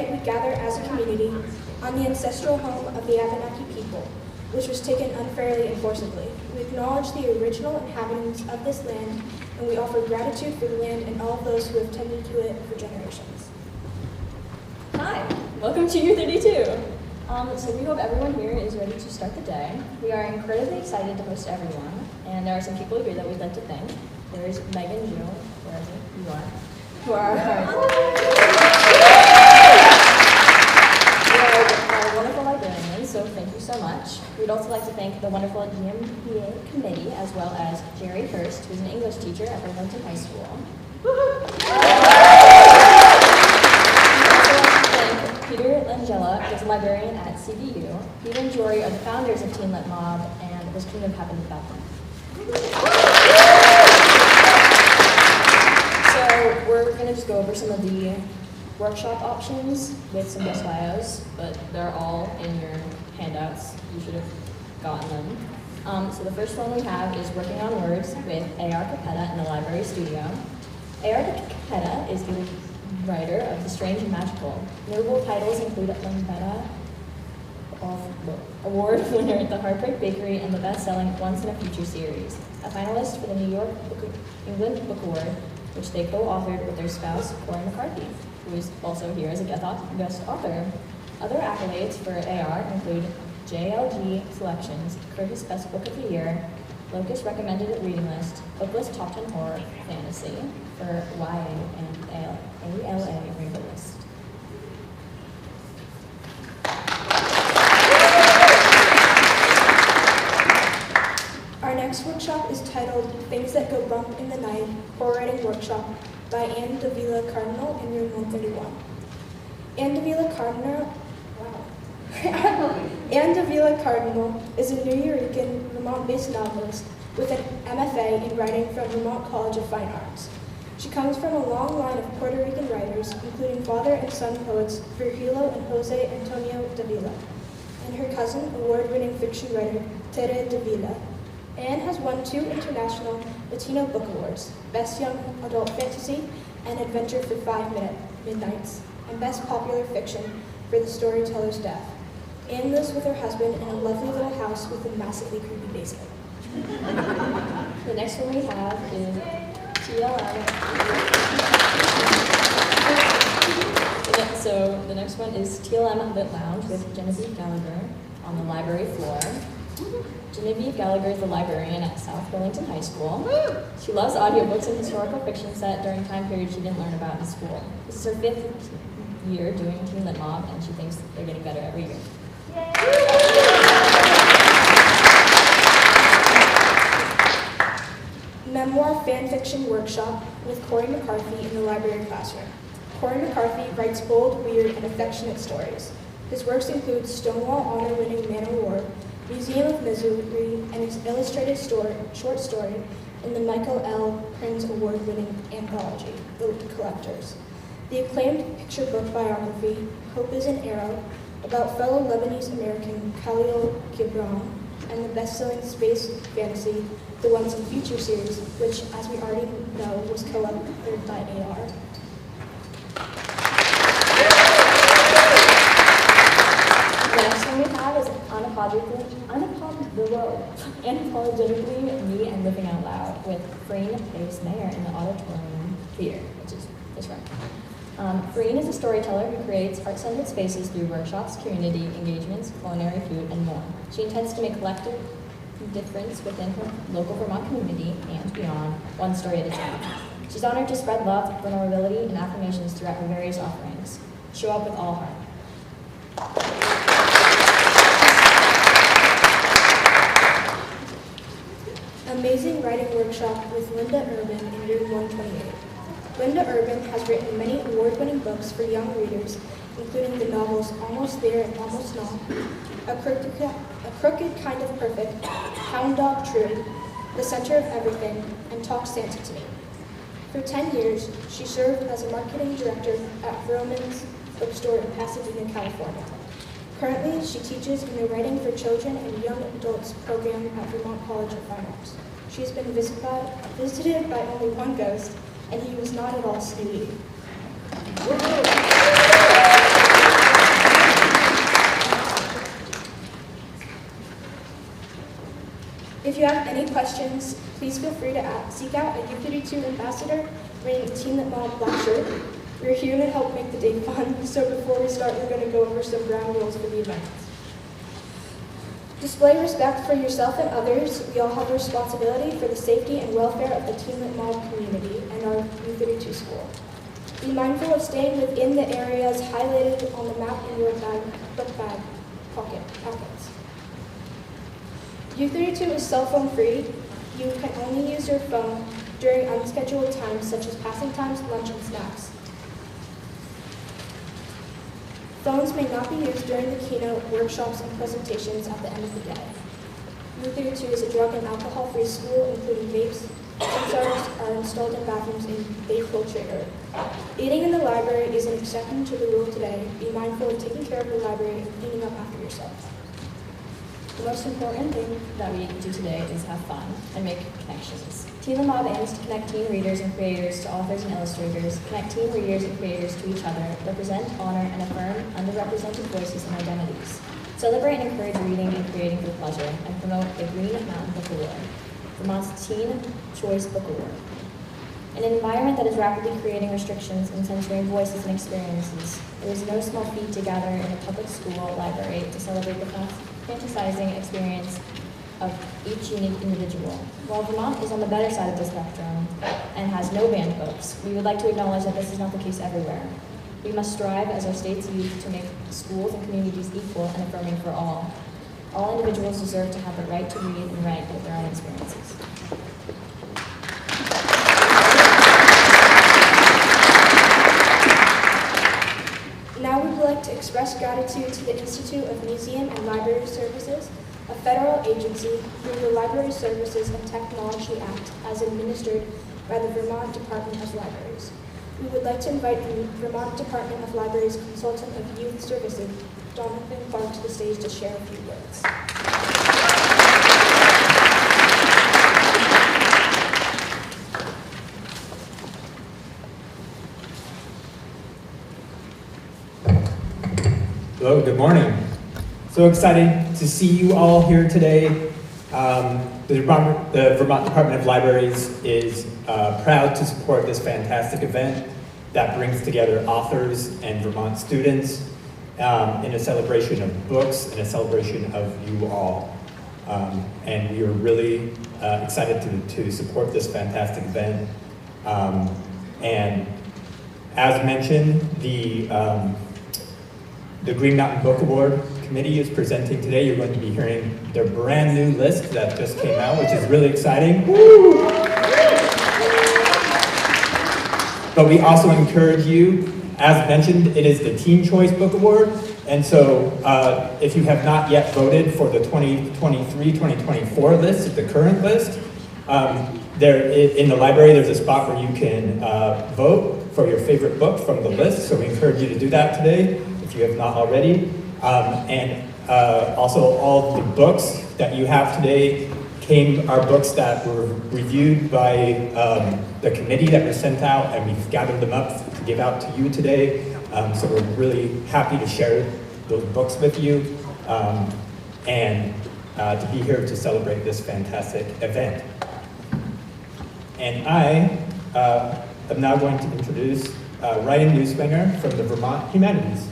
Today we gather as a community on the ancestral home of the Abenaki people, which was taken unfairly and forcibly. We acknowledge the original inhabitants of this land, and we offer gratitude for the land and all of those who have tended to it for generations. Hi, welcome to U-32. So we hope everyone here is ready to start the day. We are incredibly excited to host everyone, and there are some people here that we'd like to thank. There's Megan, Jill, wherever you are, who are our wonderful librarians, so thank you so much. We'd also like to thank the wonderful GMPA committee, as well as Jerry Hurst, who's an English teacher at Burlington High School. Peter Langella is a librarian at CVU. Peter and Jory are the founders of Teen Lit Mob, and this couldn't have happened without them. So we're going to just go over some of the workshop options with some guest bios, but they're all in your handouts. You should have gotten them. So the first one we have is Working on Words with A.R. Capetta in the library studio. A.R. Capetta is the writer of The Strange and Magical. Notable titles include Lambetta Award winner at the Heartbreak Bakery and the best-selling Once in a Future series. A finalist for the New York England Book Award, which they co-authored with their spouse, Corey McCarthy, who is also here as a guest author. Other accolades for AR include JLG Selections, Curtis Best Book of the Year, Locus Recommended Reading List, Booklist Top 10 Horror Fantasy for YA and ALA Rainbow List. Our next workshop is titled Things That Go Bump in the Night, Horror Writing Workshop by Anne Davila Cardinal in room 131. Anne Davila Cardinal is a New Yorican, Vermont-based novelist with an MFA in writing from Vermont College of Fine Arts. She comes from a long line of Puerto Rican writers, including father and son poets Virgilio and Jose Antonio Davila, and her cousin, award-winning fiction writer Tere Davila. Anne has won 2 international Latino Book Awards, Best Young Adult Fantasy and Adventure for 5 Midnights, and Best Popular Fiction for The Storyteller's Death. Anne lives with her husband in a lovely little house with a massively creepy basement. The next one we have is TLM. So the next one is TLM Lit Lounge with Genevieve Gallagher on the library floor. Genevieve Gallagher is the librarian at South Burlington High School. She loves audiobooks and historical fiction set during time periods she didn't learn about in school. This is her 5th year doing Teen Lit Mob, and she thinks they're getting better every year. Memoir Fanfiction Workshop with Corey McCarthy in the library classroom. Corey McCarthy writes bold, weird, and affectionate stories. His works include Stonewall Honor-winning Man o' War, Museum of Misery, and his illustrated short story in the Michael L. Prins Award-winning anthology, The Collectors. The acclaimed picture book biography, Hope is an Arrow, about fellow Lebanese-American Khalil Gibran, and the best-selling space fantasy, The Once and Future series, which, as we already know, was co-authored by AR. The next one we have is Unapologetically Me and Living Out Loud with Freen Pace Mayer in the Auditorium Theater, which is this room. Freen is a storyteller who creates art-centered spaces through workshops, community engagements, culinary food, and more. She intends to make collective difference within her local Vermont community and beyond, one story at a time. She's honored to spread love, vulnerability, and affirmations throughout her various offerings. Show up with all heart. Amazing Writing Workshop with Linda Urban in room 128. Linda Urban has written many award-winning books for young readers, including the novels Almost There and Almost Not, A Crooked Kind of Perfect, Hound Dog True, The Center of Everything, and Talk Santa to Me. For 10 years, she served as a marketing director at Vroman's bookstore in Pasadena, California. Currently, she teaches in the Writing for Children and Young Adults program at Vermont College of Fine Arts. She has been visited by only one ghost, and he was not at all snooty. If you have any questions, please feel free to seek out a U-32 ambassador wearing a Team Lit Mom black shirt. We're here to help make the day fun, so before we start, we're going to go over some ground rules for the event. Display respect for yourself and others. We all have a responsibility for the safety and welfare of the Team Lit Mall community and our U-32 school. Be mindful of staying within the areas highlighted on the map in your book bag pockets. U-32 is cell phone free. You can only use your phone during unscheduled times such as passing times, lunch, and snacks. Phones may not be used during the keynote, workshops, and presentations at the end of the day. U-32 is a drug and alcohol-free school, including vapes. Sensors are installed in bathrooms in vape filtrator. Eating in the library is an exception to the rule today. Be mindful of taking care of the library and cleaning up after yourself. The most important thing that we do today is have fun and make connections. Team Lit Mom aims to connect teen readers and creators to authors and illustrators, connect teen readers and creators to each other, represent, honor, and affirm underrepresented voices and identities, celebrate and encourage reading and creating for pleasure, and promote the Green Mountain Book Award, Vermont's Teen Choice Book Award. In an environment that is rapidly creating restrictions and censoring voices and experiences, it is no small feat to gather in a public school library to celebrate the fantasizing experience of each unique individual. While Vermont is on the better side of the spectrum and has no banned books, we would like to acknowledge that this is not the case everywhere. We must strive as our state's youth to make schools and communities equal and affirming for all. All individuals deserve to have the right to read and write with their own experiences. Now we would like to express gratitude to the Institute of Museum and Library Services, a federal agency through the Library Services and Technology Act as administered by the Vermont Department of Libraries. We would like to invite the Vermont Department of Libraries Consultant of Youth Services, Jonathan Clark, to the stage to share a few words. Hello, good morning. So excited to see you all here today. The Vermont Department of Libraries is proud to support this fantastic event that brings together authors and Vermont students in a celebration of books and a celebration of you all. And we are really excited to support this fantastic event. And as mentioned, the Green Mountain Book Award Committee is presenting today. You're going to be hearing their brand new list that just came out, which is really exciting. Woo! But we also encourage you, as mentioned, it is the Teen Choice Book Award. And so if you have not yet voted for the 2023-2024 list, the current list, there in the library there's a spot where you can vote for your favorite book from the list. So we encourage you to do that today if you have not already. Also all the books that you have today are books that were reviewed by the committee that were sent out, and we've gathered them up to give out to you today. So we're really happy to share those books with you and to be here to celebrate this fantastic event. And I am now going to introduce Ryan Newswinger from the Vermont Humanities.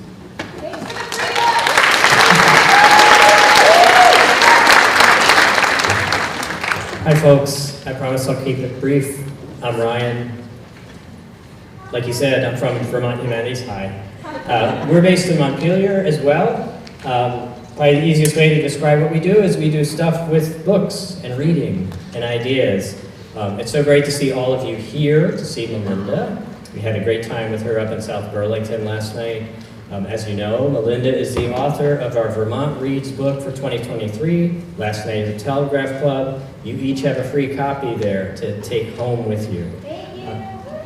Hi folks, I promise I'll keep it brief. I'm Ryan. Like you said, I'm from Vermont Humanities. Hi. We're based in Montpelier as well. Probably the easiest way to describe what we do is we do stuff with books and reading and ideas. It's so great to see all of you here, to see Melinda. We had a great time with her up in South Burlington last night. As you know, Melinda is the author of our Vermont Reads book for 2023, last night at the Telegraph Club. You each have a free copy there to take home with you. Thank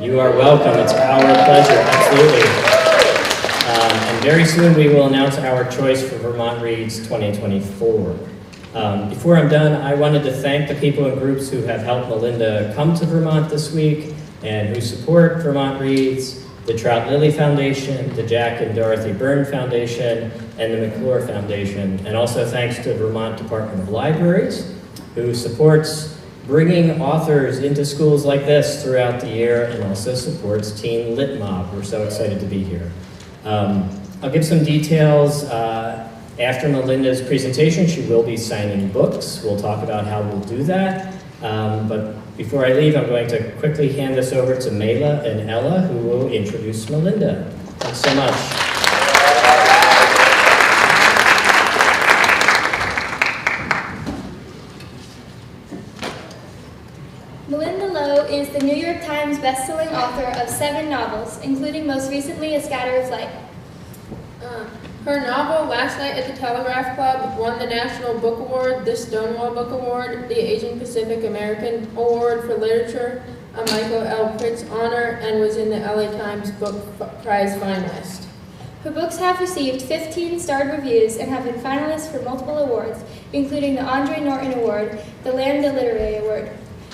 you. You are welcome. It's our pleasure, absolutely. And very soon we will announce our choice for Vermont Reads 2024. Before I'm done, I wanted to thank the people and groups who have helped Melinda come to Vermont this week and who support Vermont Reads, the Trout Lily Foundation, the Jack and Dorothy Byrne Foundation, and the McClure Foundation. And also thanks to Vermont Department of Libraries who supports bringing authors into schools like this throughout the year and also supports Teen Lit Mob. We're so excited to be here. I'll give some details. After Melinda's presentation, she will be signing books. We'll talk about how we'll do that. But before I leave, I'm going to quickly hand this over to Mayla and Ella, who will introduce Melinda. Thanks so much. Melinda Lowe is the New York Times bestselling author of 7 novels, including most recently A Scatter of Light. Her novel, Last Night at the Telegraph Club, won the National Book Award, the Stonewall Book Award, the Asian Pacific American Award for Literature, a Michael L. Pritz Honor, and was in the LA Times Book Prize finalist. Her books have received 15 starred reviews and have been finalists for multiple awards, including the Andre Norton Award, the Lambda Literary Award.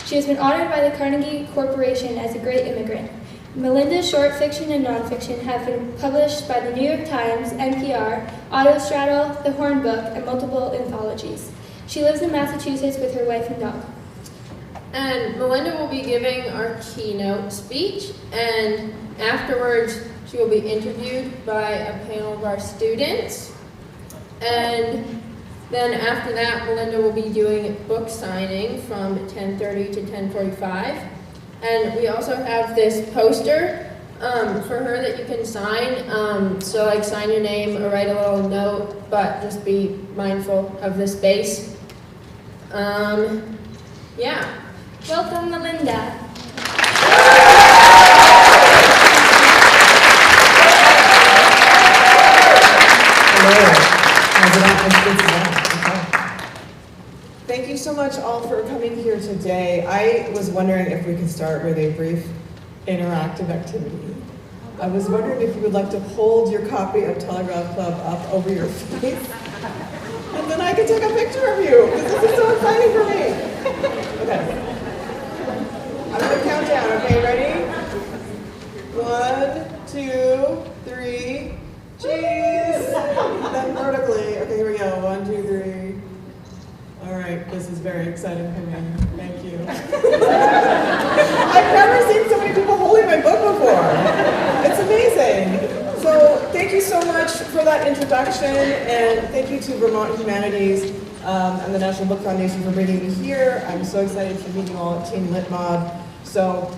She has been honored by the Carnegie Corporation as a great immigrant. Melinda's short fiction and nonfiction have been published by the New York Times, NPR, Autostraddle, The Horn Book, and multiple anthologies. She lives in Massachusetts with her wife and dog. And Melinda will be giving our keynote speech, and afterwards she will be interviewed by a panel of our students. And then after that, Melinda will be doing book signing from 10:30 to 10:45. And we also have this poster for her that you can sign. So like sign your name or write a little note, but just be mindful of the space. Yeah. Welcome, Melinda. Thank you so much all for coming here today. I was wondering if we could start with a brief interactive activity. I was wondering if you would like to hold your copy of Telegraph Club up over your face, and then I can take a picture of you, because this is so exciting for me. Okay. I'm going to count down, okay, ready? 1, 2, 3, cheese! Then vertically. Okay, here we go. 1, 2, 3. All right, this is very exciting for me. Thank you. I've never seen so many people holding my book before. It's amazing. So thank you so much for that introduction, and thank you to Vermont Humanities and the National Book Foundation for bringing me here. I'm so excited to meet you all at Teen Lit Mob. So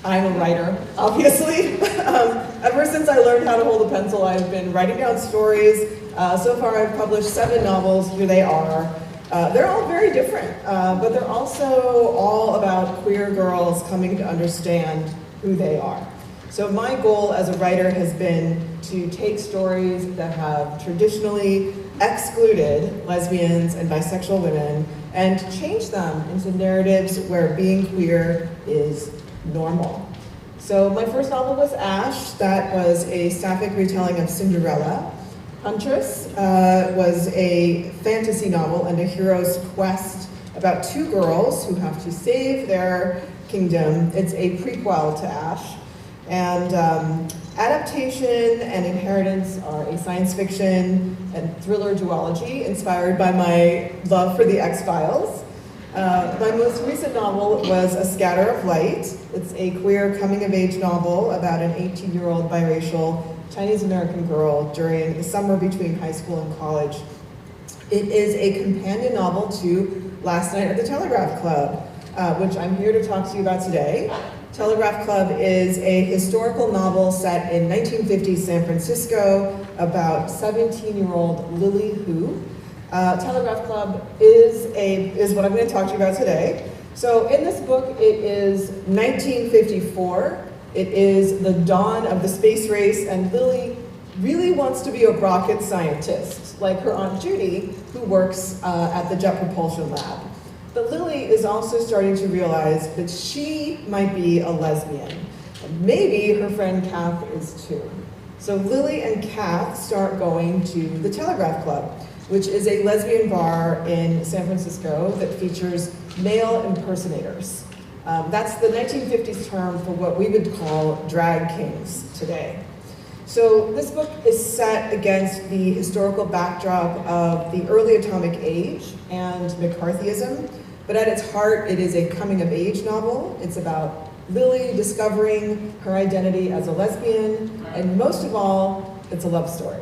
I'm a writer, obviously. Ever since I learned how to hold a pencil, I've been writing down stories. So far I've published 7 novels, here they are. They're all very different, but they're also all about queer girls coming to understand who they are. So my goal as a writer has been to take stories that have traditionally excluded lesbians and bisexual women and change them into narratives where being queer is normal. So my first novel was Ash. That was a sapphic retelling of Cinderella. Huntress was a fantasy novel and a hero's quest about 2 girls who have to save their kingdom. It's a prequel to Ash. And adaptation and inheritance are a science fiction and thriller duology inspired by my love for the X-Files. My most recent novel was A Scatter of Light. It's a queer coming-of-age novel about an 18-year-old biracial Chinese-American girl during the summer between high school and college. It is a companion novel to Last Night at the Telegraph Club, which I'm here to talk to you about today. Telegraph Club is a historical novel set in 1950s San Francisco about 17-year-old Lily Hu. Telegraph Club is what I'm going to talk to you about today. So in this book, it is 1954. It is the dawn of the space race, and Lily really wants to be a rocket scientist, like her Aunt Judy, who works at the Jet Propulsion Lab. But Lily is also starting to realize that she might be a lesbian. And maybe her friend Kath is too. So Lily and Kath start going to the Telegraph Club, which is a lesbian bar in San Francisco that features male impersonators. That's the 1950s term for what we would call drag kings today. So this book is set against the historical backdrop of the early atomic age and McCarthyism, but at its heart, it is a coming-of-age novel. It's about Lily discovering her identity as a lesbian, and most of all, it's a love story.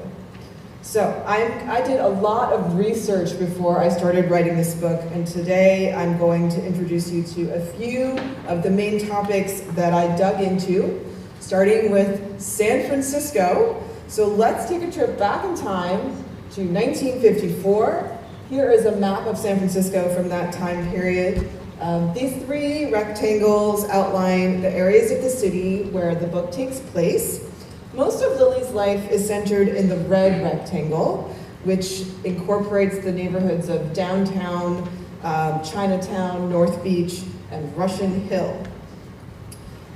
So I did a lot of research before I started writing this book, and today I'm going to introduce you to a few of the main topics that I dug into, starting with San Francisco. So let's take a trip back in time to 1954. Here is a map of San Francisco from that time period. These three rectangles outline the areas of the city where the book takes place. Most of Lily's life is centered in the red rectangle, which incorporates the neighborhoods of downtown, Chinatown, North Beach, and Russian Hill.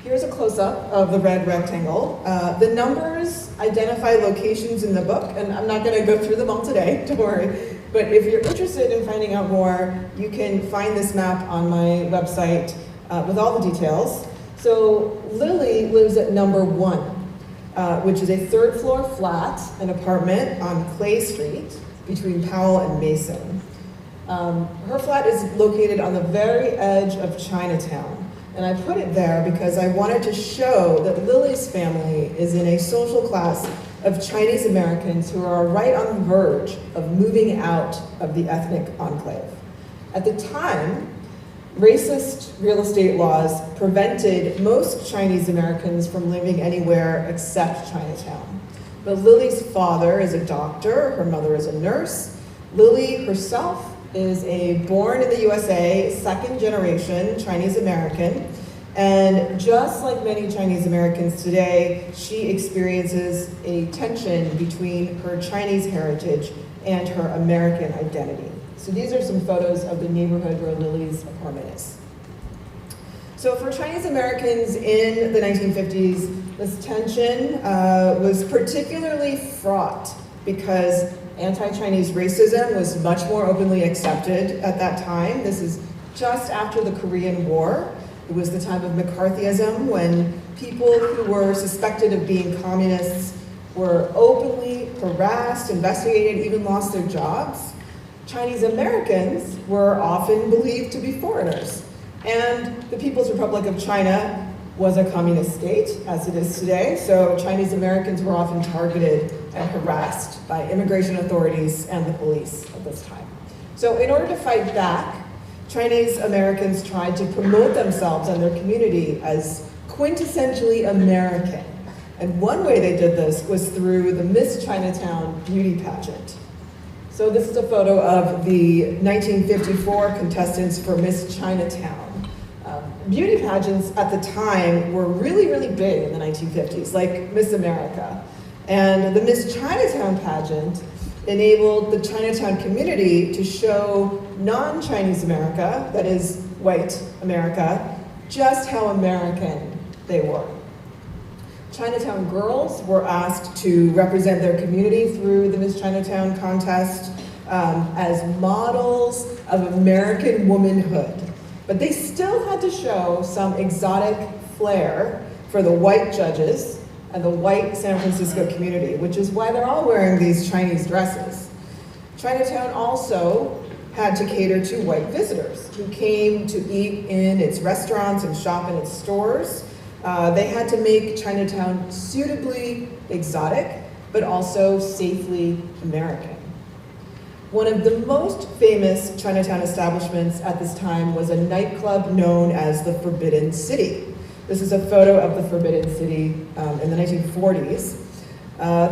Here's a close-up of the red rectangle. The numbers identify locations in the book, and I'm not going to go through them all today, don't worry. But if you're interested in finding out more, you can find this map on my website with all the details. So Lily lives at number 1, which is a third-floor flat, an apartment on Clay Street between Powell and Mason. Her flat is located on the very edge of Chinatown. And I put it there because I wanted to show that Lily's family is in a social class of Chinese Americans who are right on the verge of moving out of the ethnic enclave. At the time, racist real estate laws prevented most Chinese Americans from living anywhere except Chinatown. But Lily's father is a doctor, her mother is a nurse. Lily herself is a born in the USA, second generation Chinese American, and just like many Chinese Americans today, she experiences a tension between her Chinese heritage and her American identity. So these are some photos of the neighborhood where Lily's apartment is. So for Chinese Americans in the 1950s, this tension was particularly fraught because anti-Chinese racism was much more openly accepted at that time. This is just after the Korean War. It was the time of McCarthyism when people who were suspected of being communists were openly harassed, investigated, even lost their jobs. Chinese Americans were often believed to be foreigners. And the People's Republic of China was a communist state, as it is today, so Chinese Americans were often targeted and harassed by immigration authorities and the police at this time. So in order to fight back, Chinese Americans tried to promote themselves and their community as quintessentially American. And one way they did this was through the Miss Chinatown beauty pageant. So this is a photo of the 1954 contestants for Miss Chinatown. Beauty pageants at the time were really, really big in the 1950s, like Miss America. And the Miss Chinatown pageant enabled the Chinatown community to show non-Chinese America, that is white America, just how American they were. Chinatown girls were asked to represent their community through the Miss Chinatown contest as models of American womanhood. But they still had to show some exotic flair for the white judges and the white San Francisco community, which is why they're all wearing these Chinese dresses. Chinatown also had to cater to white visitors who came to eat in its restaurants and shop in its stores. They had to make Chinatown suitably exotic, but also safely American. One of the most famous Chinatown establishments at this time was a nightclub known as the Forbidden City. This is a photo of the Forbidden City in the 1940s.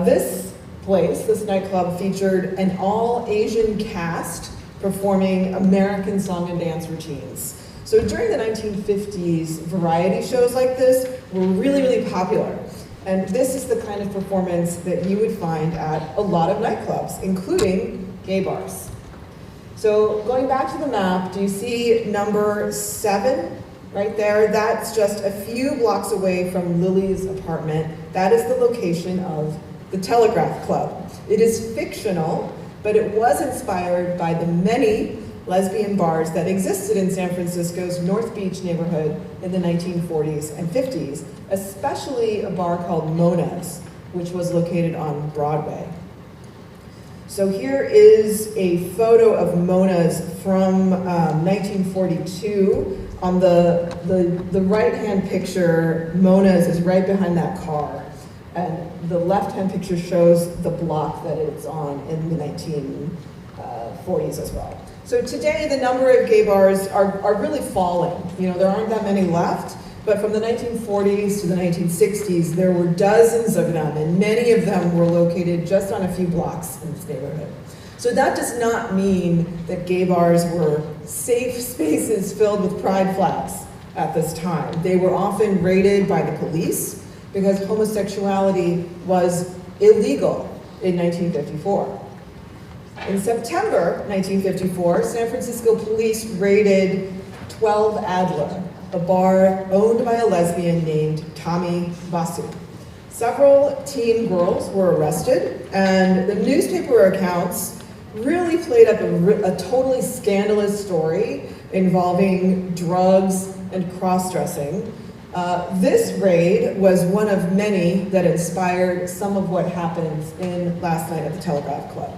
This place, this nightclub, featured an all-Asian cast performing American song and dance routines. So during the 1950s, variety shows like this were really, really popular. And this is the kind of performance that you would find at a lot of nightclubs, including gay bars. So going back to the map, do you see number 7 right there? That's just a few blocks away from Lily's apartment. That is the location of the Telegraph Club. It is fictional, but it was inspired by the many lesbian bars that existed in San Francisco's North Beach neighborhood in the 1940s and 50s, especially a bar called Mona's, which was located on Broadway. So here is a photo of Mona's from 1942. On the right-hand picture, Mona's is right behind that car. And the left-hand picture shows the block that it's on in the 1940s as well. So today, the number of gay bars are really falling. You know, there aren't that many left, but from the 1940s to the 1960s, there were dozens of them, and many of them were located just on a few blocks in this neighborhood. So that does not mean that gay bars were safe spaces filled with pride flags at this time. They were often raided by the police because homosexuality was illegal in 1954. In September 1954, San Francisco police raided 12 Adler, a bar owned by a lesbian named Tommy Vasu. Several teen girls were arrested, and the newspaper accounts really played up a totally scandalous story involving drugs and cross-dressing. This raid was one of many that inspired some of what happens in Last Night at the Telegraph Club.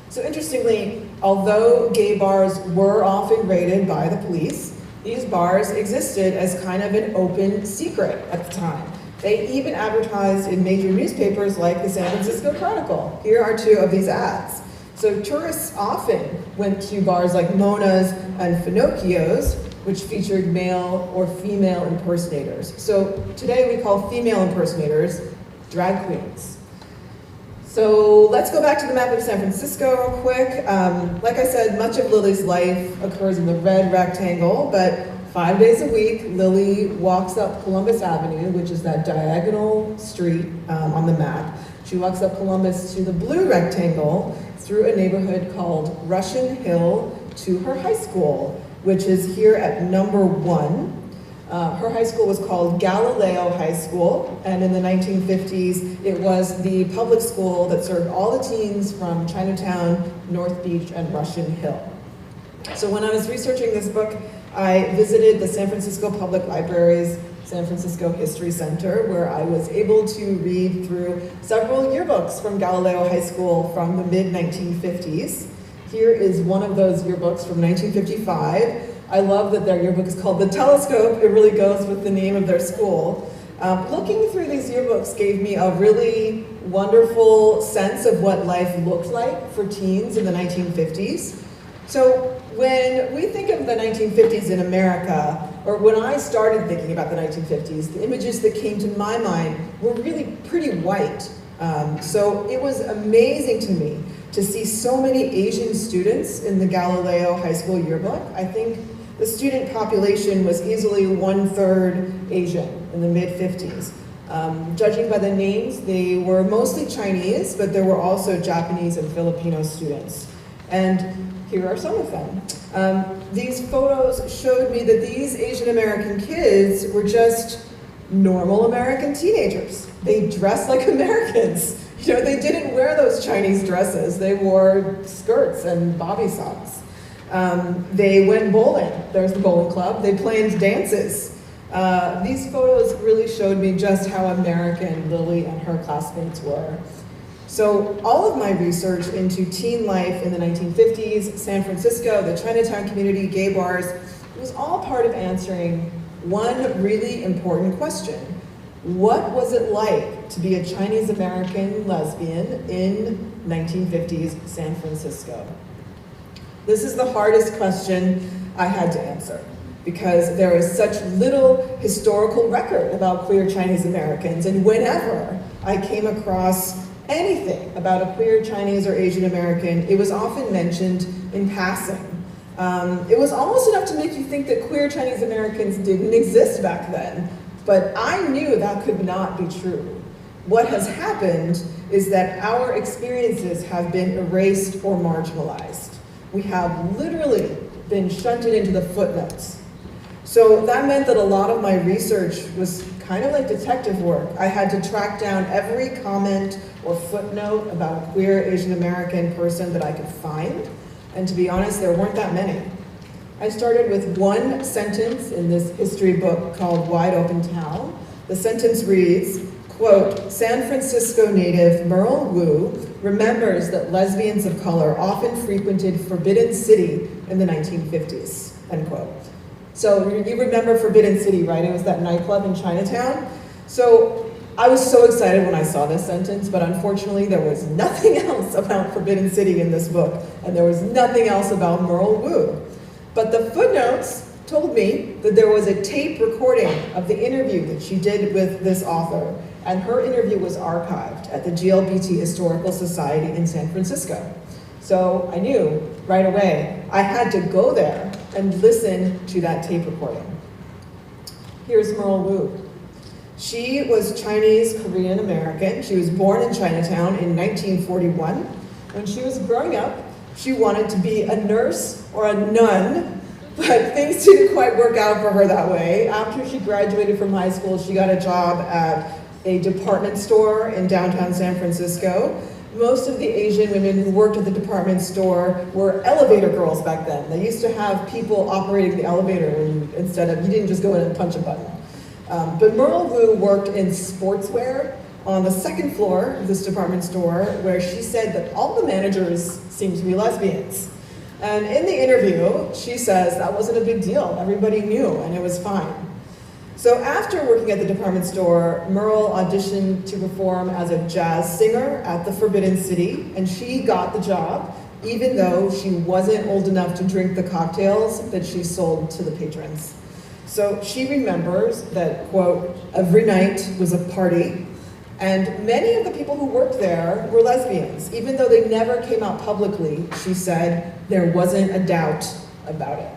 So interestingly, although gay bars were often raided by the police, these bars existed as kind of an open secret at the time. They even advertised in major newspapers like the San Francisco Chronicle. Here are two of these ads. So tourists often went to bars like Mona's and Finocchio's, which featured male or female impersonators. So today we call female impersonators drag queens. So let's go back to the map of San Francisco real quick. Like I said, much of Lily's life occurs in the red rectangle, but 5 days a week, Lily walks up Columbus Avenue, which is that diagonal street on the map. She walks up Columbus to the blue rectangle through a neighborhood called Russian Hill to her high school, which is here at number 1. Her high school was called Galileo High School, and in the 1950s, it was the public school that served all the teens from Chinatown, North Beach, and Russian Hill. So when I was researching this book, I visited the San Francisco Public Library's San Francisco History Center, where I was able to read through several yearbooks from Galileo High School from the mid-1950s. Here is one of those yearbooks from 1955. I love that their yearbook is called The Telescope. It really goes with the name of their school. Looking through these yearbooks gave me a really wonderful sense of what life looked like for teens in the 1950s. So when we think of the 1950s in America, or when I started thinking about the 1950s, the images that came to my mind were really pretty white. So it was amazing to me to see so many Asian students in the Galileo High School yearbook. I think the student population was easily 1/3 Asian in the mid-50s. Judging by the names, they were mostly Chinese, but there were also Japanese and Filipino students. And here are some of them. These photos showed me that these Asian American kids were just normal American teenagers. They dressed like Americans. You know, they didn't wear those Chinese dresses. They wore skirts and bobby socks. They went bowling. There's the bowling club. They planned dances. These photos really showed me just how American Lily and her classmates were. So all of my research into teen life in the 1950s, San Francisco, the Chinatown community, gay bars, it was all part of answering one really important question. What was it like to be a Chinese American lesbian in 1950s San Francisco? This is the hardest question I had to answer because there is such little historical record about queer Chinese Americans, and whenever I came across anything about a queer Chinese or Asian American, it was often mentioned in passing. It was almost enough to make you think that queer Chinese Americans didn't exist back then. But I knew that could not be true. What has happened is that our experiences have been erased or marginalized. We have literally been shunted into the footnotes. So that meant that a lot of my research was kind of like detective work. I had to track down every comment or footnote about a queer Asian American person that I could find. And to be honest, there weren't that many. I started with one sentence in this history book called Wide Open Town. The sentence reads, Quote, San Francisco native Merle Wu remembers that lesbians of color often frequented Forbidden City in the 1950s, end quote. So you remember Forbidden City, right? It was that nightclub in Chinatown. So I was so excited when I saw this sentence, but unfortunately there was nothing else about Forbidden City in this book, and there was nothing else about Merle Wu. But the footnotes told me that there was a tape recording of the interview that she did with this author, and her interview was archived at the GLBT Historical Society in San Francisco. So I knew right away I had to go there and listen to that tape recording. Here's Merle Wu. She was Chinese Korean American. She was born in Chinatown in 1941. When she was growing up, she wanted to be a nurse or a nun, but things didn't quite work out for her that way. After she graduated from high school, she got a job at a department store in downtown San Francisco. Most of the Asian women who worked at the department store were elevator girls back then. They used to have people operating the elevator instead of, you didn't just go in and punch a button. But Merle Wu worked in sportswear on the second floor of this department store, where she said that all the managers seemed to be lesbians. And in the interview, she says that wasn't a big deal. Everybody knew, and it was fine. So after working at the department store, Merle auditioned to perform as a jazz singer at the Forbidden City, and she got the job, even though she wasn't old enough to drink the cocktails that she sold to the patrons. So she remembers that, quote, every night was a party, and many of the people who worked there were lesbians. Even though they never came out publicly, she said there wasn't a doubt about it.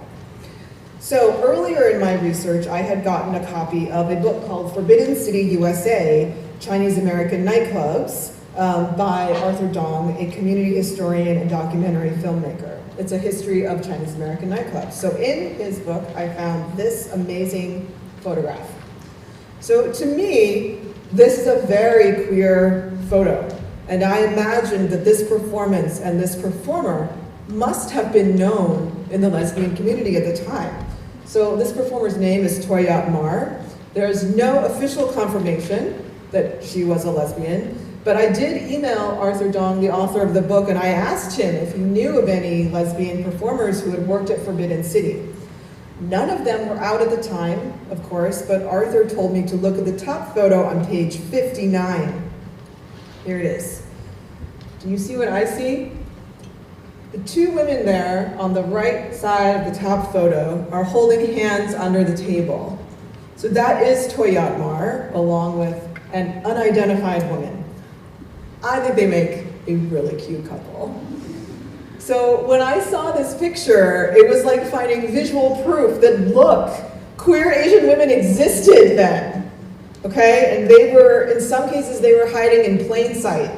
So earlier in my research, I had gotten a copy of a book called Forbidden City, USA, Chinese American Nightclubs by Arthur Dong, a community historian and documentary filmmaker. It's a history of Chinese American nightclubs. So in his book, I found this amazing photograph. So to me, this is a very queer photo. And I imagined that this performance and this performer must have been known in the lesbian community at the time. So this performer's name is Toyat Mar. There's no official confirmation that she was a lesbian, but I did email Arthur Dong, the author of the book, and I asked him if he knew of any lesbian performers who had worked at Forbidden City. None of them were out at the time, of course, but Arthur told me to look at the top photo on page 59. Here it is. Do you see what I see? The two women there on the right side of the top photo are holding hands under the table. So that is Toyat Mar, along with an unidentified woman. I think they make a really cute couple. So when I saw this picture, it was like finding visual proof that, look, queer Asian women existed then, okay? And they were, in some cases, they were hiding in plain sight,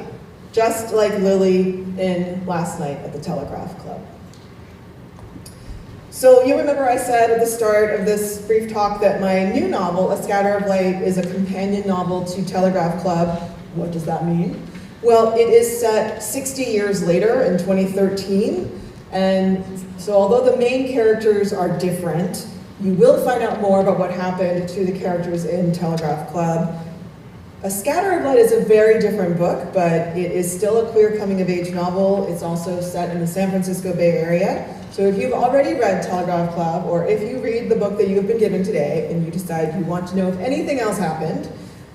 just like Lily in Last Night at the Telegraph Club. So you remember I said at the start of this brief talk that my new novel, A Scatter of Light, is a companion novel to Telegraph Club. What does that mean? Well, it is set 60 years later in 2013, and so although the main characters are different, you will find out more about what happened to the characters in Telegraph Club. A Scatter of Light is a very different book, but it is still a queer coming-of-age novel. It's also set in the San Francisco Bay Area. So if you've already read Telegraph Club, or if you read the book that you have been given today, and you decide you want to know if anything else happened,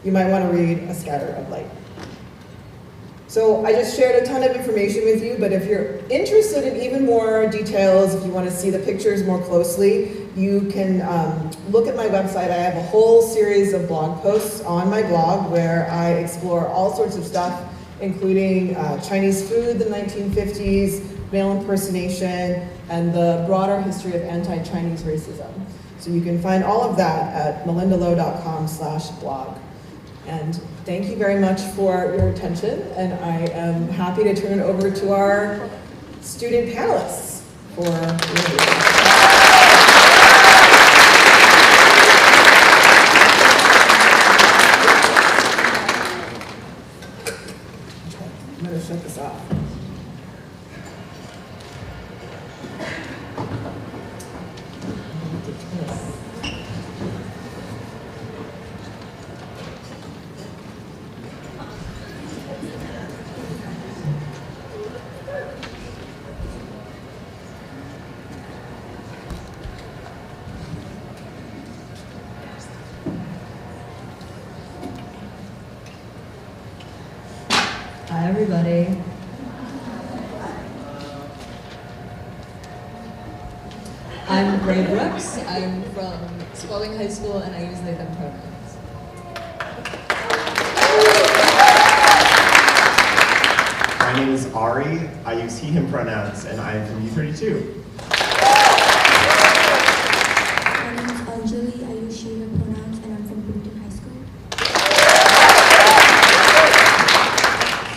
you might want to read A Scatter of Light. So I just shared a ton of information with you, but if you're interested in even more details, if you want to see the pictures more closely, you can look at my website. I have a whole series of blog posts on my blog where I explore all sorts of stuff, including Chinese food, the 1950s, male impersonation, and the broader history of anti-Chinese racism. So you can find all of that at melindalow.com/blog. And thank you very much for your attention, and I am happy to turn it over to our student panelists for the interview. I'm going to shut this off. Hi, everybody. I'm Ray Brooks. I'm from Spalding High School, and I use they, them pronouns. My name is Ari. I use he, him pronouns, and I am from U-32. My name is Anjali. I use she, her pronouns, and I'm from Bloomington High School.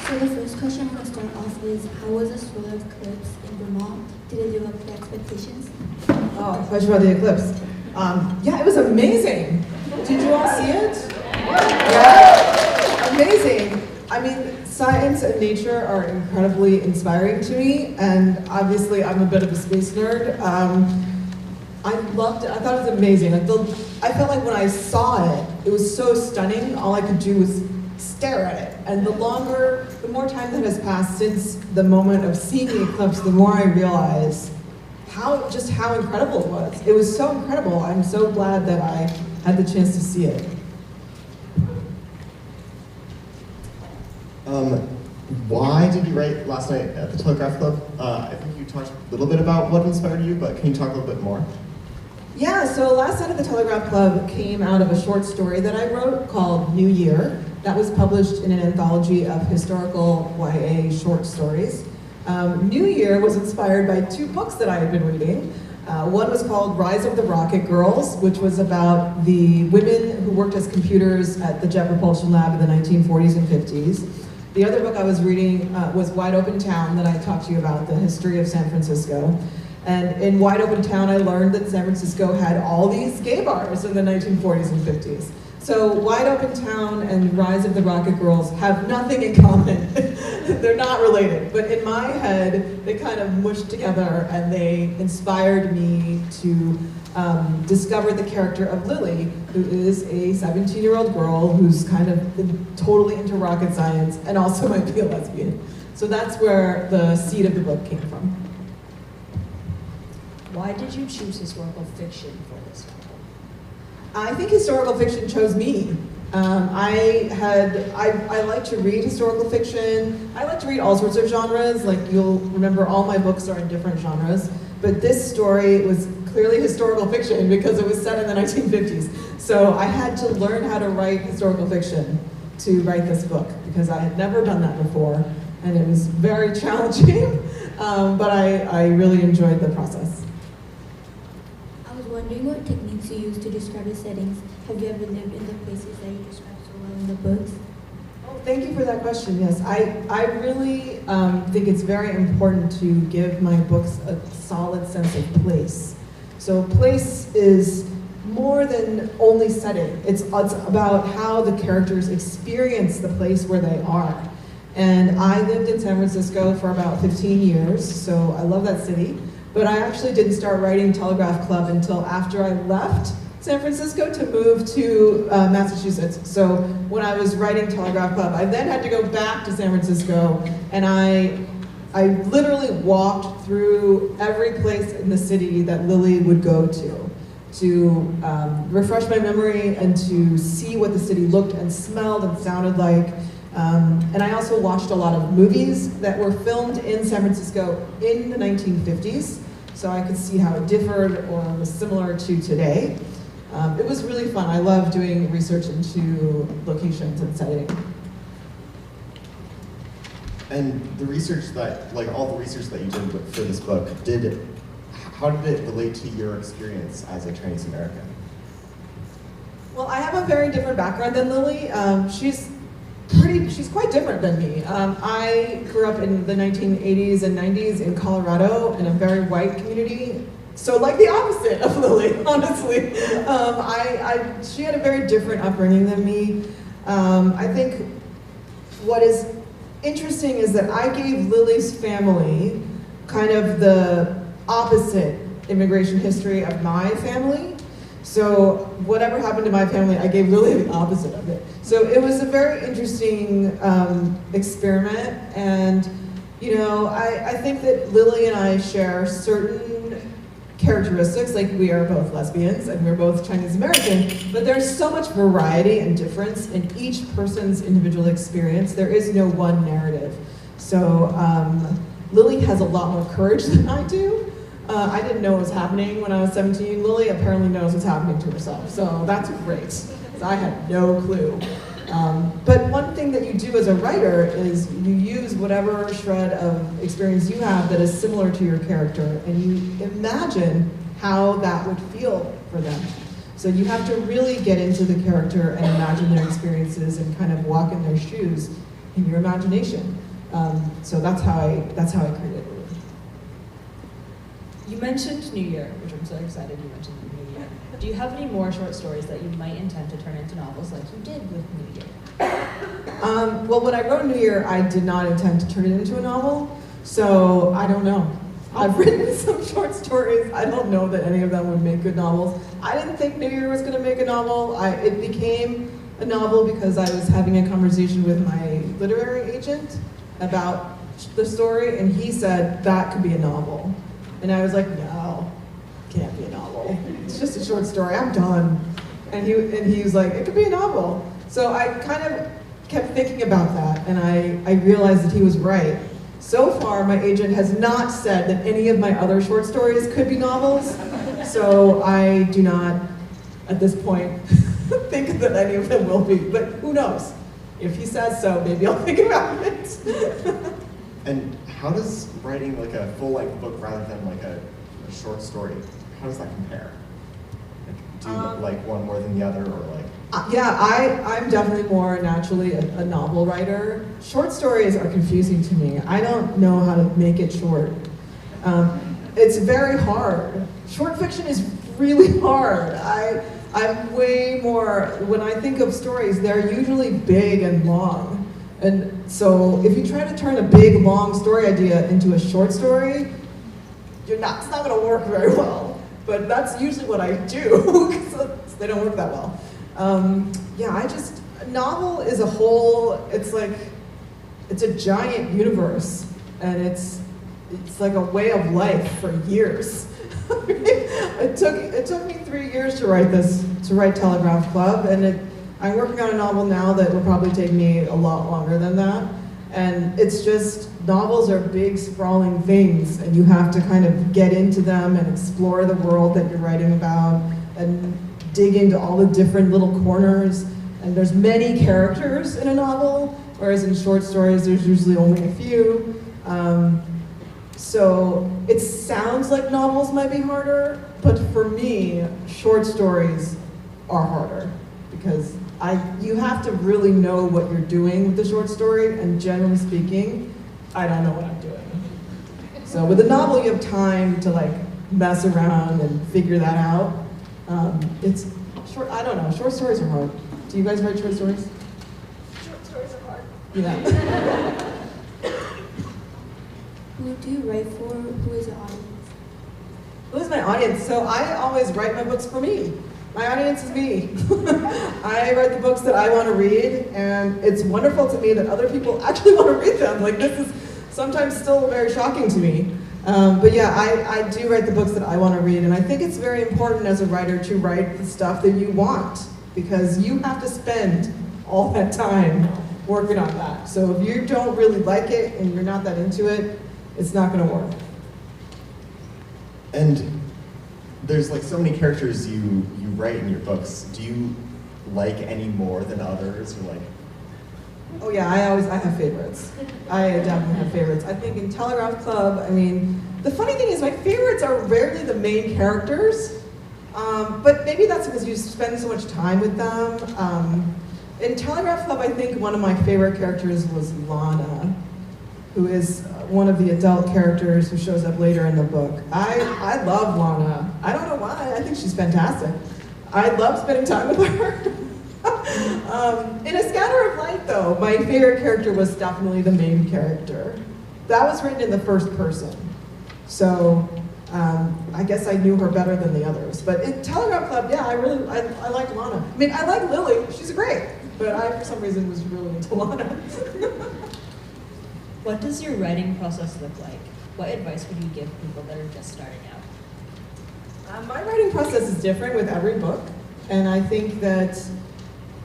So the first question I'm going to start off is, how was the solar eclipse in Vermont? Did it live up to expectations? Oh, question about the eclipse. Yeah, it was amazing. Did you all see it? Yeah, amazing. I mean, science and nature are incredibly inspiring to me, and obviously I'm a bit of a space nerd. I loved it. I thought it was amazing. I felt like when I saw it, it was so stunning. All I could do was stare at it. And the more time that has passed since the moment of seeing the eclipse, the more I realized how incredible it was. It was so incredible. I'm so glad that I had the chance to see it. Why did you write last night at the Telegraph Club? I think you talked a little bit about what inspired you, but can you talk a little bit more? Yeah, so last night at the Telegraph Club came out of a short story that I wrote called New Year. That was published in an anthology of historical YA short stories. New Year was inspired by two books that I had been reading. One was called Rise of the Rocket Girls, which was about the women who worked as computers at the Jet Propulsion Lab in the 1940s and 50s. The other book I was reading was Wide Open Town, that I talked to you about, the history of San Francisco. And in Wide Open Town, I learned that San Francisco had all these gay bars in the 1940s and 50s. So Wide Open Town and Rise of the Rocket Girls have nothing in common. They're not related, but in my head, they kind of mushed together and they inspired me to discover the character of Lily, who is a 17-year-old girl who's kind of totally into rocket science and also might be a lesbian. So that's where the seed of the book came from. Why did you choose historical fiction for this novel? I think historical fiction chose me. I like to read historical fiction. I like to read all sorts of genres. Like, you'll remember all my books are in different genres. But this story was clearly historical fiction because it was set in the 1950s. So I had to learn how to write historical fiction to write this book because I had never done that before. And it was very challenging, but I really enjoyed the process. I was wondering what techniques you use to describe the settings. Have you ever lived in the places that you describe so well in the books? Oh, thank you for that question. Yes, I really think it's very important to give my books a solid sense of place. So place is more than only setting. It's about how the characters experience the place where they are. And I lived in San Francisco for about 15 years, so I love that city. But I actually didn't start writing Telegraph Club until after I left San Francisco to move to Massachusetts. So when I was writing Telegraph Club, I then had to go back to San Francisco, and I literally walked through every place in the city that Lily would go to refresh my memory and to see what the city looked and smelled and sounded like. And I also watched a lot of movies that were filmed in San Francisco in the 1950s, so I could see how it differed or was similar to today. It was really fun. I love doing research into locations and setting. And the research that, like all the research that you did for this book, how did it relate to your experience as a Chinese American? Well, I have a very different background than Lily. She's quite different than me. I grew up in the 1980s and 90s in Colorado in a very white community. So like the opposite of Lily, honestly. She had a very different upbringing than me. I think what is interesting is that I gave Lily's family kind of the opposite immigration history of my family. So whatever happened to my family, I gave Lily the opposite of it. So it was a very interesting experiment, and you know, I think that Lily and I share certain characteristics, like we are both lesbians and we're both Chinese American, but there's so much variety and difference in each person's individual experience. There is no one narrative. So Lily has a lot more courage than I do. I didn't know what was happening when I was 17. Lily apparently knows what's happening to herself, so that's great. 'Cause I had no clue. But one thing that you do as a writer is you use whatever shred of experience you have that is similar to your character, and you imagine how that would feel for them. So you have to really get into the character and imagine their experiences and kind of walk in their shoes in your imagination. So that's how I created it. You mentioned New Year, which I'm so excited you mentioned New Year. Do you have any more short stories that you might intend to turn into novels like you did with New Year? Well, when I wrote New Year, I did not intend to turn it into a novel, so I don't know. I've written some short stories. I don't know that any of them would make good novels. I didn't think New Year was going to make a novel. It became a novel because I was having a conversation with my literary agent about the story, and he said that could be a novel. And I was like, no, can't be a novel. It's just a short story, I'm done. And he was like, it could be a novel. So I kind of kept thinking about that, and I realized that he was right. So far, my agent has not said that any of my other short stories could be novels, so I do not, at this point, think that any of them will be, but who knows? If he says so, maybe I'll think about it. And how does writing like a full-length book rather than like a short story, how does that compare? Like, do you like one more than the other, or like? Yeah, I'm definitely more naturally a novel writer. Short stories are confusing to me. I don't know how to make it short. It's very hard. Short fiction is really hard. I'm way more, when I think of stories, they're usually big and long. And so if you try to turn a big, long story idea into a short story, it's not gonna work very well. But that's usually what I do, because they don't work that well. Yeah, a novel is a whole, it's a giant universe, and it's like a way of life for years. It took me 3 years to write Telegraph Club, and I'm working on a novel now that will probably take me a lot longer than that. And it's just, novels are big, sprawling things, and you have to kind of get into them and explore the world that you're writing about, and dig into all the different little corners. And there's many characters in a novel, whereas in short stories, there's usually only a few. So it sounds like novels might be harder, but for me, short stories are harder, because you have to really know what you're doing with the short story, and generally speaking, I don't know what I'm doing. So with a novel, you have time to like mess around and figure that out. It's short, I don't know, short stories are hard. Do you guys write short stories? Short stories are hard. Yeah. Who do you write for? Who is your audience? Who's my audience? So I always write my books for me. My audience is me. I write the books that I want to read, and it's wonderful to me that other people actually want to read them. Like, this is sometimes still very shocking to me. But yeah, I do write the books that I want to read, and I think it's very important as a writer to write the stuff that you want, because you have to spend all that time working on that. So if you don't really like it and you're not that into it, it's not going to work. And there's like so many characters you write in your books. Do you like any more than others, or like? Oh yeah, I have favorites. I definitely have favorites. I think in Telegraph Club, I mean, the funny thing is my favorites are rarely the main characters, but maybe that's because you spend so much time with them. In Telegraph Club, I think one of my favorite characters was Lana, who is one of the adult characters who shows up later in the book. I love Lana. I don't know why, I think she's fantastic. I love spending time with her. In A Scatter of Light, though, my favorite character was definitely the main character. That was written in the first person. So I guess I knew her better than the others. But in Telegraph Club, yeah, I like Lana. I mean, I like Lily, she's great, but I, for some reason, was really into Lana. What does your writing process look like? What advice would you give people that are just starting out? My writing process is different with every book, and I think that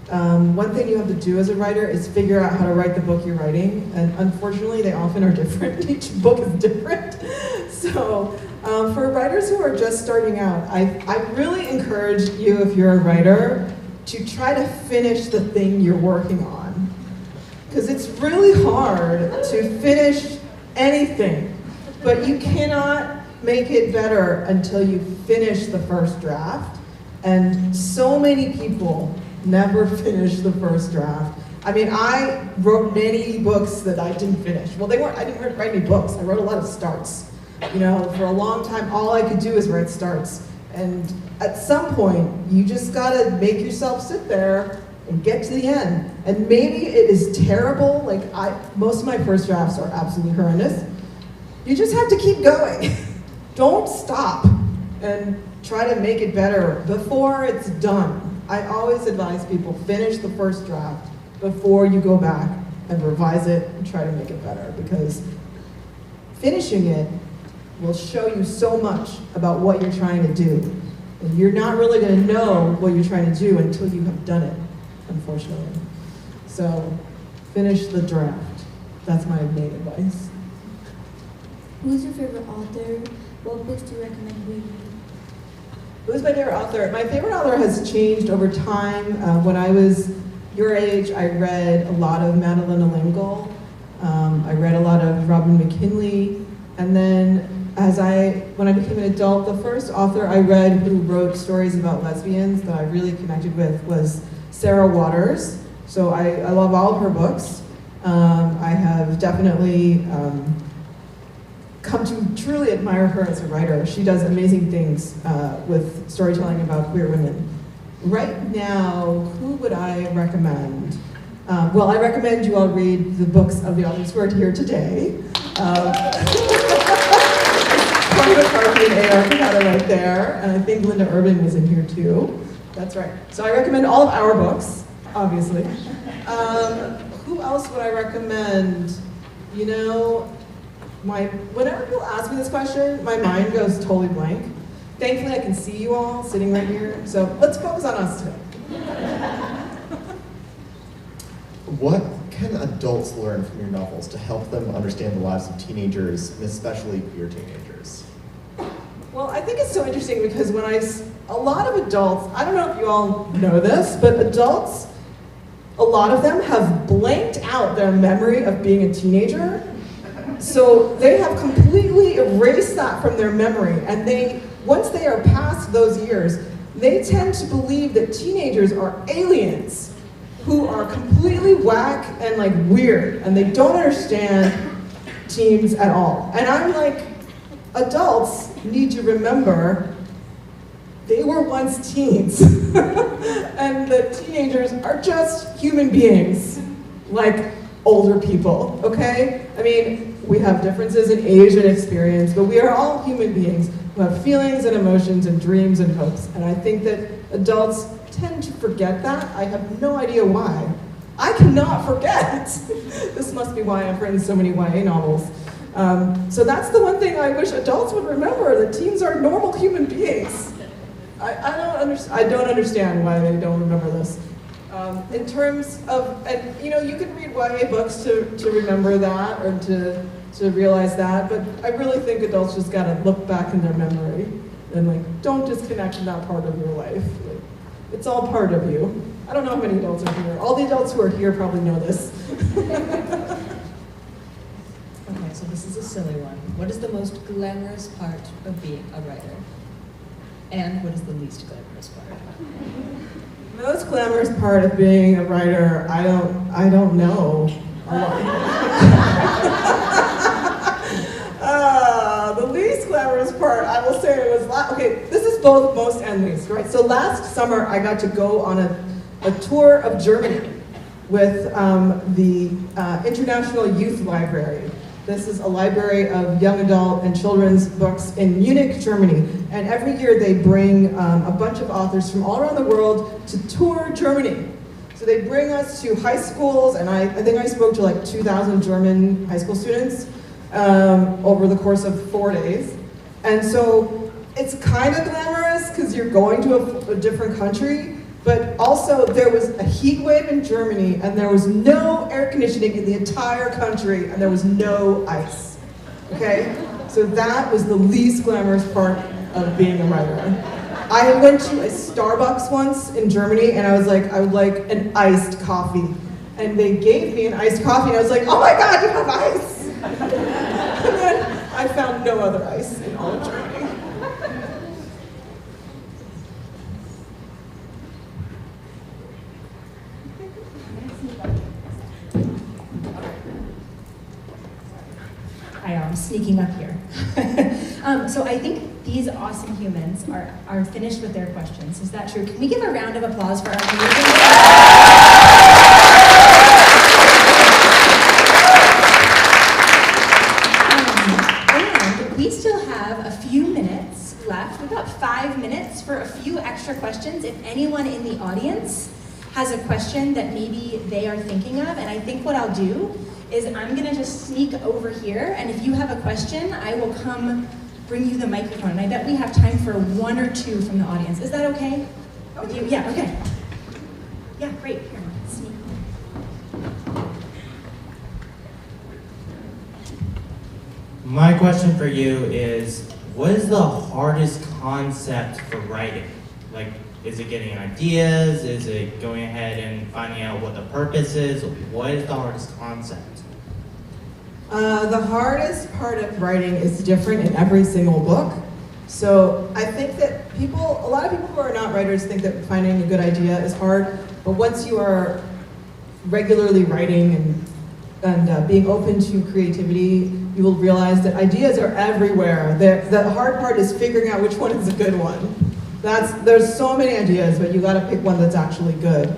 One thing you have to do as a writer is figure out how to write the book you're writing, and unfortunately they often are different. Each book is different. So for writers who are just starting out, I really encourage you, if you're a writer, to try to finish the thing you're working on. Because it's really hard to finish anything, but you cannot make it better until you finish the first draft. And so many people never finish the first draft. I mean, I wrote many books that I didn't finish. Well, I didn't write any books. I wrote a lot of starts. You know, for a long time, all I could do is write starts. And at some point, you just gotta make yourself sit there and get to the end. And maybe it is terrible, like most of my first drafts are absolutely horrendous. You just have to keep going. Don't stop and try to make it better before it's done. I always advise people, finish the first draft before you go back and revise it and try to make it better, because finishing it will show you so much about what you're trying to do. And you're not really going to know what you're trying to do until you have done it, unfortunately. So finish the draft. That's my main advice. Who's your favorite author? What books do you recommend reading? Who's my favorite author? My favorite author has changed over time. When I was your age, I read a lot of Madeleine L'Engle. I read a lot of Robin McKinley. And then when I became an adult, the first author I read who wrote stories about lesbians that I really connected with was Sarah Waters. So I love all of her books. I have definitely come to truly admire her as a writer. She does amazing things with storytelling about queer women. Right now, who would I recommend? Well, I recommend you all read the books of the authors who are here today. Corey McCarthy and A.R. Capata right there, and I think Linda Urban was in here too. That's right. So I recommend all of our books, obviously. Who else would I recommend? You know, whenever people ask me this question, my mind goes totally blank. Thankfully, I can see you all sitting right here, so let's focus on us today. What can adults learn from your novels to help them understand the lives of teenagers, and especially queer teenagers? Well, I think it's so interesting because a lot of adults, I don't know if you all know this, but adults, a lot of them have blanked out their memory of being a teenager. So they have completely erased that from their memory, and once they are past those years, they tend to believe that teenagers are aliens who are completely whack and like weird, and they don't understand teens at all. And I'm like, adults need to remember they were once teens, and the teenagers are just human beings, like older people, okay? I mean, we have differences in age and experience, but we are all human beings who have feelings and emotions and dreams and hopes. And I think that adults tend to forget that. I have no idea why. I cannot forget. This must be why I've written so many YA novels. So that's the one thing I wish adults would remember, that teens are normal human beings. I don't understand why they don't remember this. In terms of, and you know, you can read YA books to remember that or to realize that, but I really think adults just gotta look back in their memory and like, don't disconnect from that part of your life. Like, it's all part of you. I don't know how many adults are here. All the adults who are here probably know this. Okay, so this is a silly one. What is the most glamorous part of being a writer? And what is the least glamorous part? The most glamorous part of being a writer, I don't know. The least glamorous part, I will say it was, okay, this is both most and least, right? So last summer, I got to go on a tour of Germany with the International Youth Library. This is a library of young adult and children's books in Munich, Germany. And every year they bring a bunch of authors from all around the world to tour Germany. So they bring us to high schools, and I think I spoke to like 2,000 German high school students over the course of 4 days. And so it's kind of glamorous because you're going to a different country, But also there was a heat wave in Germany and there was no air conditioning in the entire country and there was no ice, okay? So that was the least glamorous part of being a writer. I went to a Starbucks once in Germany and I was like, I would like an iced coffee. And they gave me an iced coffee and I was like, oh my God, you have ice! And then I found no other ice in all of Germany. I'm sneaking up here. So I think these awesome humans are finished with their questions. Is that true? Can we give a round of applause for our community? And we still have a few minutes left. We've got 5 minutes for a few extra questions. If anyone in the audience has a question that maybe they are thinking of, and I think what I'll do is I'm gonna just sneak over here, and if you have a question, I will come bring you the microphone. And I bet we have time for 1 or 2 from the audience. Is that okay with you? Yeah, okay. Yeah, great. Here, sneak. My question for you is, what is the hardest concept for writing? Like, is it getting ideas? Is it going ahead and finding out what the purpose is? What is the hardest concept? The hardest part of writing is different in every single book. So I think that a lot of people who are not writers think that finding a good idea is hard, but once you are regularly writing and being open to creativity, you will realize that ideas are everywhere. The hard part is figuring out which one is a good one. There's so many ideas, but you gotta pick one that's actually good.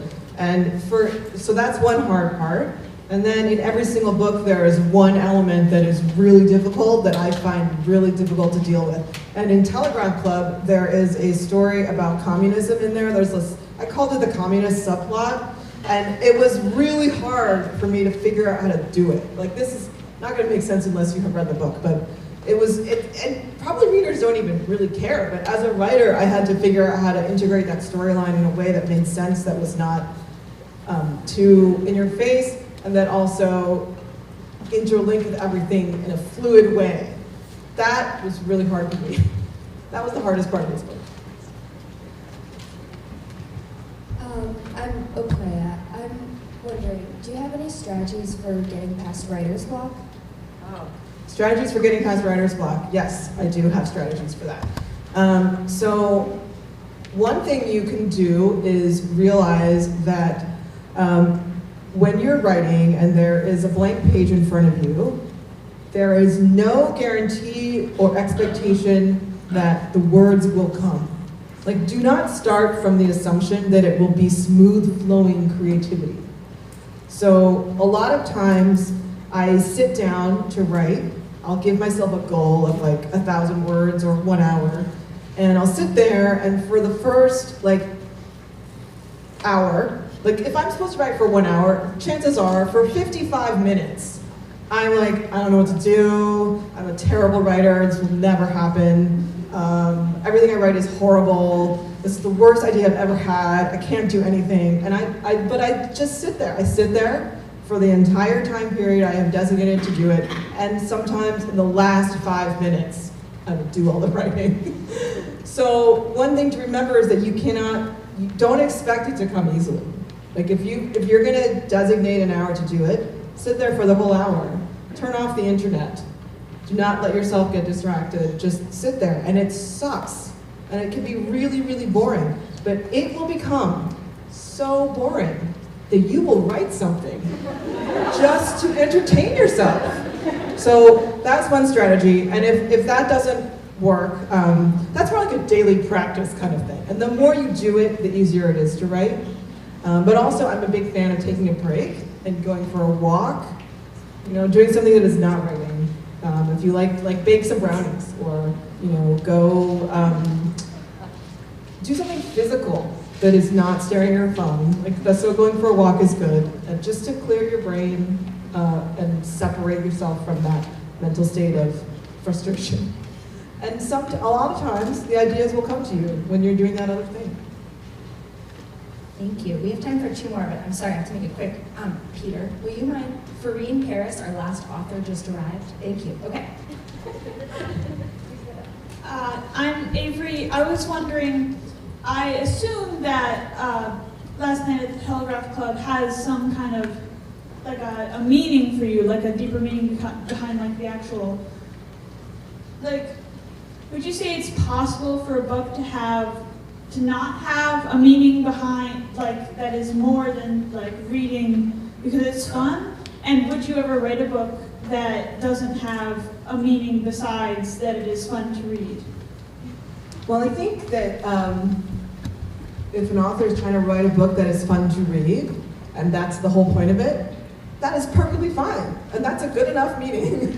So that's one hard part. And then in every single book, there is one element that is really difficult, that I find really difficult to deal with. And in Telegraph Club, there is a story about communism in there. I called it the communist subplot. And it was really hard for me to figure out how to do it. Like, this is not gonna make sense unless you have read the book, but and probably readers don't even really care, but as a writer, I had to figure out how to integrate that storyline in a way that made sense, that was not too in your face, and that also interlinked with everything in a fluid way. That was really hard for me. That was the hardest part of this book. I'm wondering, do you have any strategies for getting past writer's block? Strategies for getting past writer's block. Yes, I do have strategies for that. So one thing you can do is realize that when you're writing and there is a blank page in front of you, there is no guarantee or expectation that the words will come. Like, do not start from the assumption that it will be smooth flowing creativity. So a lot of times I sit down to write. I'll give myself a goal of like 1,000 words or 1 hour, and I'll sit there, and for the first hour, if I'm supposed to write for 1 hour, chances are for 55 minutes, I'm like, I don't know what to do, I'm a terrible writer, this will never happen, everything I write is horrible, this is the worst idea I've ever had, I can't do anything, and but I just sit there. I sit there for the entire time period I have designated to do it, and sometimes in the last 5 minutes, I will do all the writing. So one thing to remember is that you don't expect it to come easily. Like if you're gonna designate an hour to do it, sit there for the whole hour. Turn off the internet. Do not let yourself get distracted. Just sit there, and it sucks. And it can be really, really boring, but it will become so boring that you will write something just to entertain yourself. So that's one strategy, and if that doesn't work, that's more like a daily practice kind of thing. And the more you do it, the easier it is to write. But also, I'm a big fan of taking a break and going for a walk, doing something that is not writing. If you like bake some brownies, or go do something physical that is not staring at your phone. So going for a walk is good, just to clear your brain and separate yourself from that mental state of frustration. And a lot of times, the ideas will come to you when you're doing that other thing. Thank you. We have time for 2 more, but I'm sorry, I have to make it quick. Peter, will you mind? Farine Paris, our last author, just arrived. Thank you. Okay. I'm Avery. I was wondering, I assume that Last Night at the Telegraph Club has some kind of, like a meaning for you, like a deeper meaning behind like the actual, like, would you say it's possible for a book to not have a meaning behind, like, that is more than like reading because it's fun? And would you ever write a book that doesn't have a meaning besides that it is fun to read? Well, I think that if an author is trying to write a book that is fun to read, and that's the whole point of it, that is perfectly fine, and that's a good enough meaning.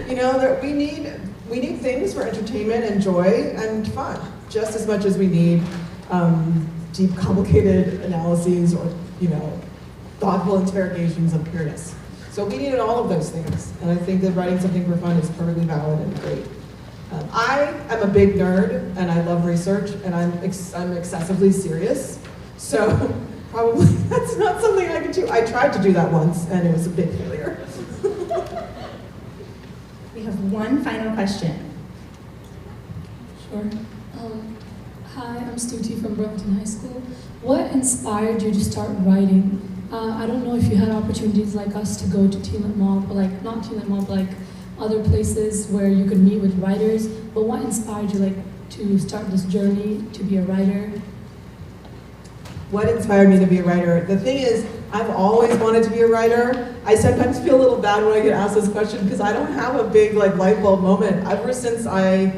You know, that we need things for entertainment and joy and fun, just as much as we need deep, complicated analyses or, you know, thoughtful interrogations of pureness. So we needed all of those things, and I think that writing something for fun is perfectly valid and great. I am a big nerd, and I love research, and I'm excessively serious, so probably that's not something I could do. I tried to do that once, and it was a big failure. We have one final question. Sure. Hi, I'm Stuti from Burlington High School. What inspired you to start writing? I don't know if you had opportunities like us to go to Teelant Mall, or like, not Teelant Mall, but like other places where you could meet with writers, but what inspired you like to start this journey to be a writer? What inspired me to be a writer? The thing is, I've always wanted to be a writer. I sometimes feel a little bad when I get asked this question because I don't have a big like light bulb moment. Ever since I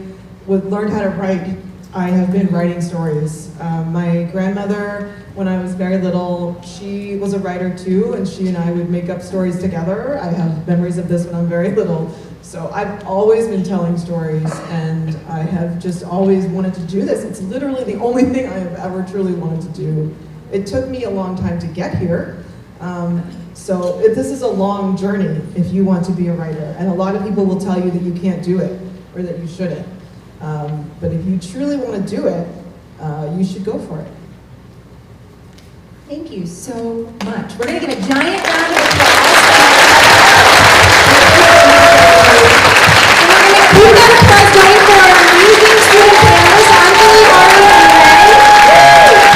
learned how to write, I have been writing stories. My grandmother, when I was very little, she was a writer too, and she and I would make up stories together. I have memories of this when I'm very little. So I've always been telling stories, and I have just always wanted to do this. It's literally the only thing I have ever truly wanted to do. It took me a long time to get here. This is a long journey if you want to be a writer. And a lot of people will tell you that you can't do it, or that you shouldn't. But if you truly want to do it, you should go for it. Thank you so much. We're going to give a giant round of applause. And we're going to keep that applause going for our amazing student panelists, Anjali, Ari, and Ray.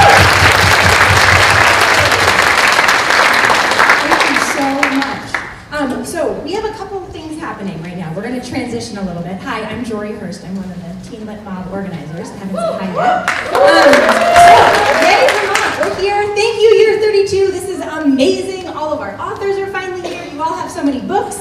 Thank you so much. So we have a couple of things happening right now. We're going to transition a little bit. Hi, I'm Jory Hurst. I'm one of the Teen Lit Mob organizers. I haven't said hi yet. Yay, Vermont, we're here. Thank you, Year 32. This is amazing. All of our authors are finally here. You all have so many books.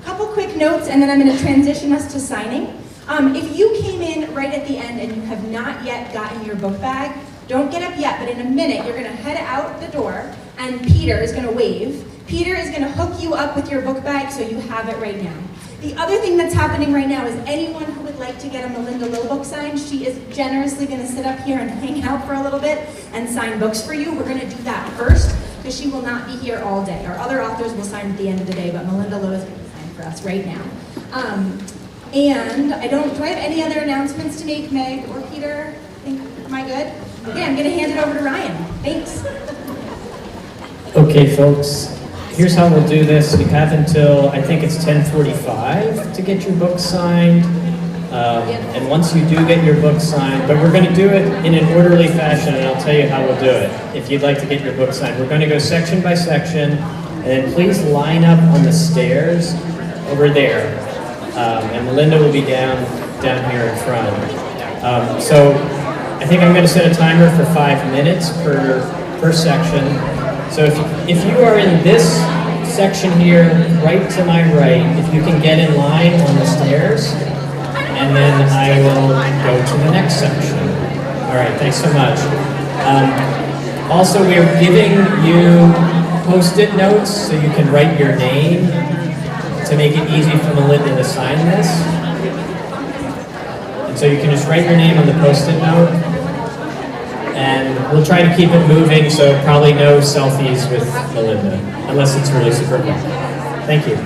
A couple quick notes, and then I'm going to transition us to signing. If you came in right at the end and you have not yet gotten your book bag, don't get up yet, but in a minute, you're going to head out the door, and Peter is going to wave. Peter is going to hook you up with your book bag so you have it right now. The other thing that's happening right now is anyone who would like to get a Melinda Lowe book signed, she is generously going to sit up here and hang out for a little bit and sign books for you. We're going to do that first because she will not be here all day. Our other authors will sign at the end of the day, but Melinda Lowe is going to sign for us right now. And do I have any other announcements to make, Meg or Peter? Am I good? Okay, I'm going to hand it over to Ryan. Thanks. Okay, folks. Here's how we'll do this. You have until, I think it's 10:45 to get your book signed. And once you do get your book signed, but we're going to do it in an orderly fashion, and I'll tell you how we'll do it. If you'd like to get your book signed, we're going to go section by section, and then please line up on the stairs over there. And Melinda will be down here in front. So I think I'm going to set a timer for 5 minutes per section. So if you are in this section here, right to my right, if you can get in line on the stairs, and then I will go to the next section. All right, thanks so much. Also, we are giving you Post-it notes so you can write your name to make it easy for Melinda to sign this. And so you can just write your name on the Post-it note. And we'll try to keep it moving, so probably no selfies with Melinda, unless it's really super fun. Thank you.